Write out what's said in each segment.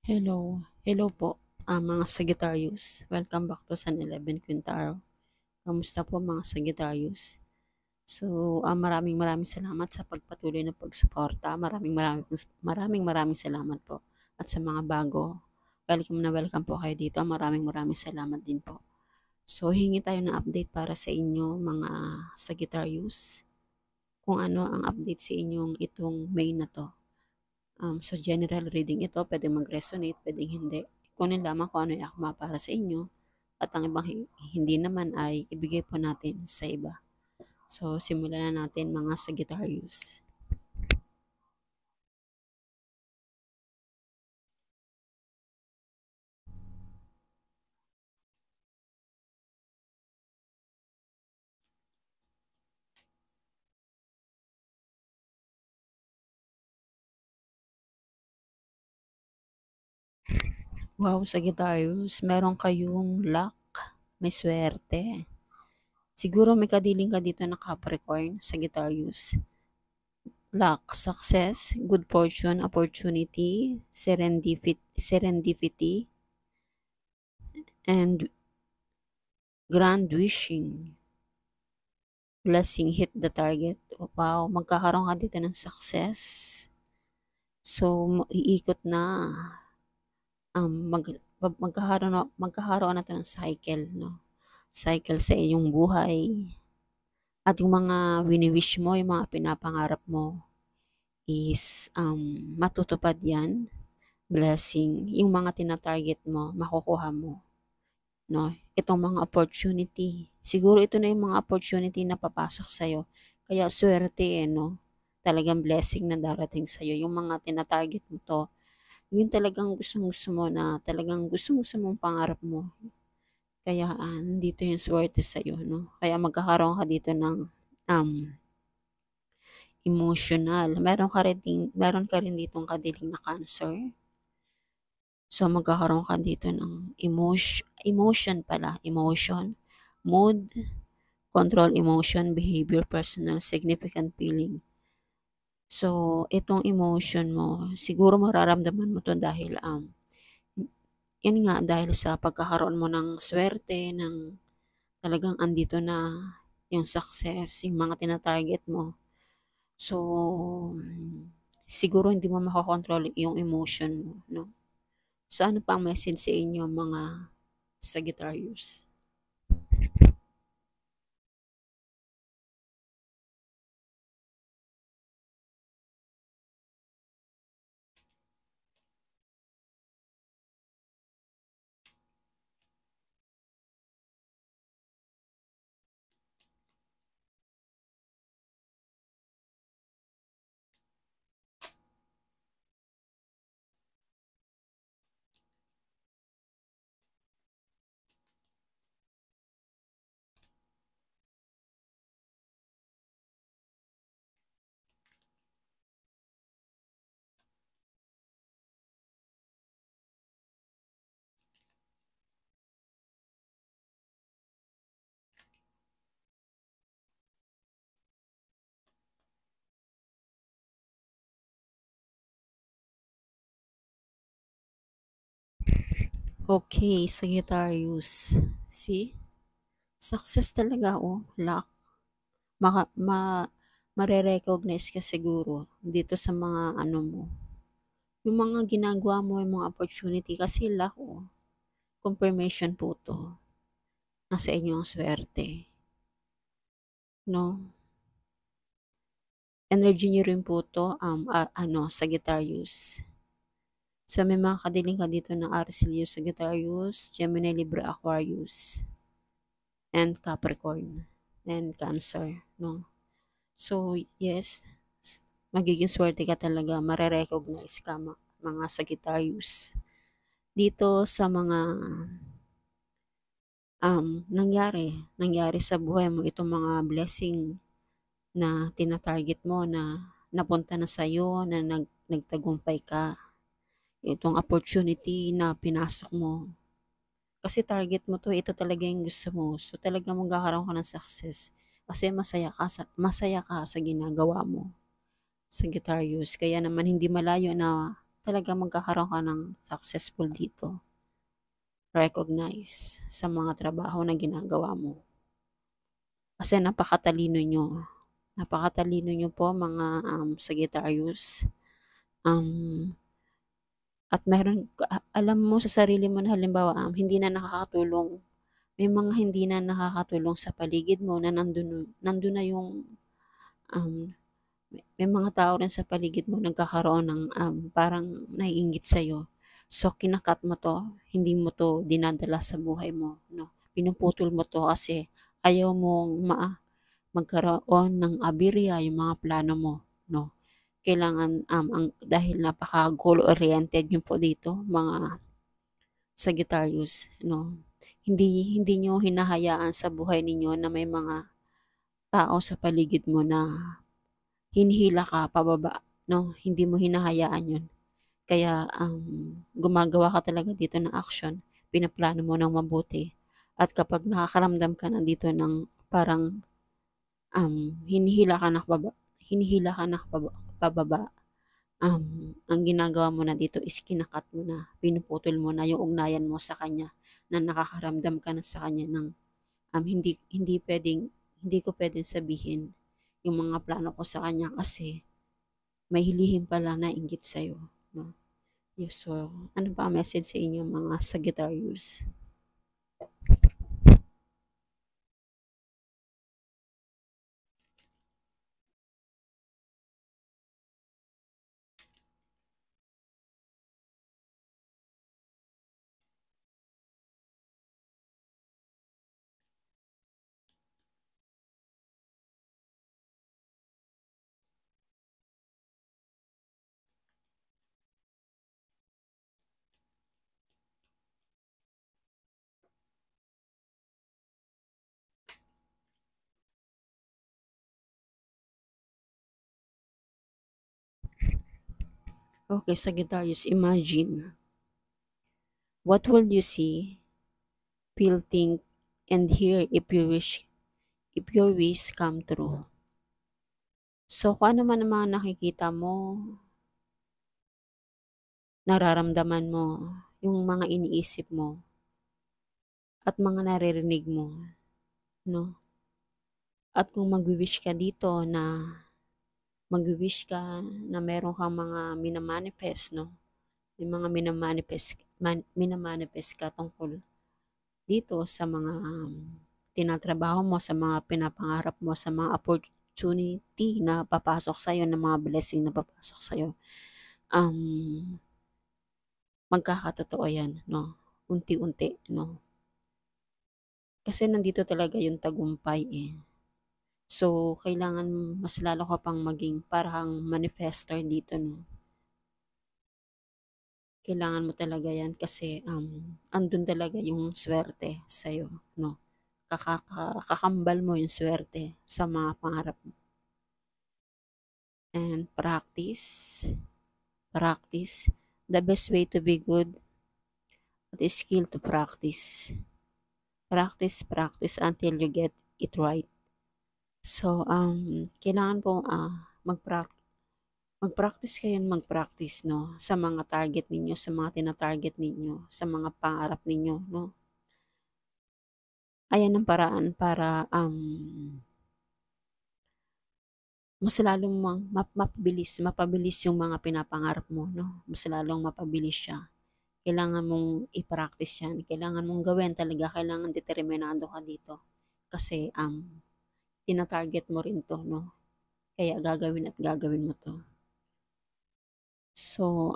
Hello po, mga Sagittarius. Welcome back to San 11 Quintaro. Kamusta po mga Sagittarius? So, maraming maraming salamat sa pagpatuloy na pagsuporta. Maraming salamat po. At sa mga bago, welcome po kayo dito. Maraming maraming salamat din po. So, hingi tayo ng update para sa inyo mga Sagittarius. Kung ano ang update sa inyong itong May na to. So general reading ito, pwedeng mag-resonate, pwedeng hindi. Kunin lamang kung ano yung akma para sa inyo at ang ibang hindi naman ay ibigay po natin sa iba. So simulan na natin mga Sagittarius. Wow, Sagittarius, meron kayong luck, may swerte. Siguro may kadiling ka dito na Capricorn, Sagittarius. Luck, success, good fortune, opportunity, serendipity, and grand wishing. Blessing, hit the target. Wow, magkakaroon ka dito ng success. So, iikot na. Magkakaroon na to ng cycle, no? Cycle sa iyong buhay. At yung mga wini-wish mo, yung mga pinapangarap mo is matutupad yan. Blessing. Yung mga tina-target mo, makukuha mo. No? Itong mga opportunity. Siguro ito na yung mga opportunity na papasok sa'yo. Kaya swerte no? Talagang blessing na darating sa'yo. Yung mga tina-target mo to, yun talagang gustong-gusto mo na talagang gustong-gusto mong pangarap mo. Kaya nandito yung swerte sa'yo. No? Kaya magkakaroon ka dito ng um, emotional. Meron ka rin ditong kadiling na cancer. So, magkakaroon ka dito ng emotion, mood, control emotion, behavior, personal, significant feeling. So, itong emotion mo, siguro mararamdaman mo to dahil, yun nga, dahil sa pagkakaroon mo ng swerte, ng talagang andito na yung success, yung mga tina-target mo. So, siguro hindi mo makakontrol yung emotion mo, no? So, ano pa ang message sa inyo mga Sagittarius? Okay, Sagittarius. See? Success talaga, oh. Luck. Maka, ma, Mare-recognize ka siguro dito sa mga ano mo. Yung mga ginagawa mo, yung mga opportunity kasi luck, oh. Confirmation po to. Nasa inyo ang swerte. No? Energy nyo rin po to, Sagittarius. So, may mga kadiling ka dito ng Arcelius, Sagittarius, Gemini, Libra, Aquarius, and Capricorn, and Cancer, no? So, yes, magiging swerte ka talaga, mare-recognize ka mga Sagittarius. Dito sa mga nangyari sa buhay mo, itong mga blessing na tina-target mo na napunta na sa'yo, na nagtagumpay ka. Itong opportunity na pinasok mo. Kasi target mo to, ito talaga yung gusto mo. So talaga magkakaroon ka ng success. Kasi masaya ka sa ginagawa mo. Sagittarius. Kaya naman hindi malayo na talaga magkakaroon ka ng successful dito. Recognize sa mga trabaho na ginagawa mo. Kasi napakatalino nyo. Napakatalino nyo po mga Sagittarius. At meron, alam mo sa sarili mo na halimbawa, hindi na nakakatulong. May mga hindi na nakakatulong sa paligid mo na nandun na yung um, may mga tao rin sa paligid mo nagkakaroon ng parang naiinggit sa'yo. So, kinakat mo to, hindi mo to dinadala sa buhay mo. No? Pinuputol mo to kasi ayaw mong magkaroon ng aberya yung mga plano mo. No? Kailangan, dahil napaka goal-oriented yun po dito, mga Sagittarius. No? Hindi nyo hinahayaan sa buhay ninyo na may mga tao sa paligid mo na hinihila ka pababa, no? Hindi mo hinahayaan yun. Kaya, gumagawa ka talaga dito ng action, pinaplano mo ng mabuti. At kapag nakakaramdam ka na dito ng parang hinihila ka na pababa, ang ginagawa mo na dito is kinakat mo na, pinuputol mo na yung ugnayan mo sa kanya na nakakaramdam ka na sa kanya ng hindi ko pwedeng sabihin yung mga plano ko sa kanya kasi may lihim pala na inggit sa'yo. No? Yes, so, ano ba ang message sa inyo mga Sagittarius? Okay, Sagittarius, imagine. What will you see, feel, think, and hear if your wish come true? So, kung ano man ang mga nakikita mo, nararamdaman mo, yung mga iniisip mo, at mga naririnig mo, no? At kung mag-wish ka dito na mag-wish ka na meron kang mga minamanifest, no? Yung mga minamanifest ka tungkol dito sa mga tinatrabaho mo, sa mga pinapangarap mo, sa mga opportunity na papasok sa'yo, na mga blessing na papasok sa'yo. Magkakatotoo yan, no? Unti-unti, no? Kasi nandito talaga yung tagumpay eh. So, kailangan mas lalo ka pang maging parang manifester dito, no? Kailangan mo talaga yan kasi andun talaga yung swerte sa'yo, no? Kakambal mo yung swerte sa mga pangarap mo. And practice. The best way to be good is skill to practice. Practice until you get it right. So, kailangan po mag-practice kayo mag-practice, no? Sa mga target ninyo, sa mga tina-target ninyo, sa mga pangarap ninyo, no? Ayan ang paraan para mas lalong mapabilis yung mga pinapangarap mo, no? Mas lalong mapabilis siya. Kailangan mong i-practice yan. Kailangan mong gawin talaga. Kailangan determinado ka dito. Kasi, tina-target mo rin to, no? Kaya gagawin at gagawin mo to. So,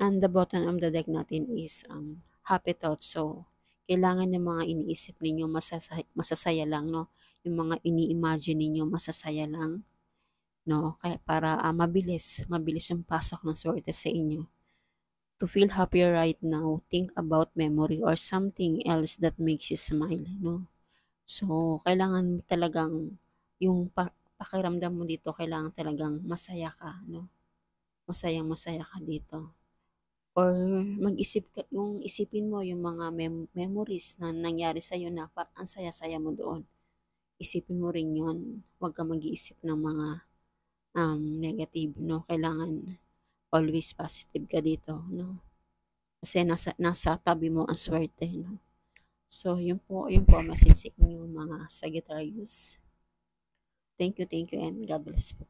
and the bottom of the deck natin is happy thoughts. So, kailangan yung mga iniisip ninyo masasaya lang, no? Yung mga ini-imagine ninyo masasaya lang, no? Kaya para mabilis yung pasok ng swerte sa inyo. To feel happier right now, think about memory or something else that makes you smile, no? So, kailangan talagang yung pakiramdam mo dito, kailangan talagang masaya ka, no? Masayang-masaya ka dito. Or yung isipin mo yung mga memories na nangyari sa'yo na ang saya-saya mo doon. isipin mo rin yun. Huwag ka mag-iisip ng mga negative, no? Kailangan always positive ka dito, no? Kasi nasa tabi mo ang swerte, no? So, yun po ang message sa inyo mga Sagittarius. Thank you, and God bless po.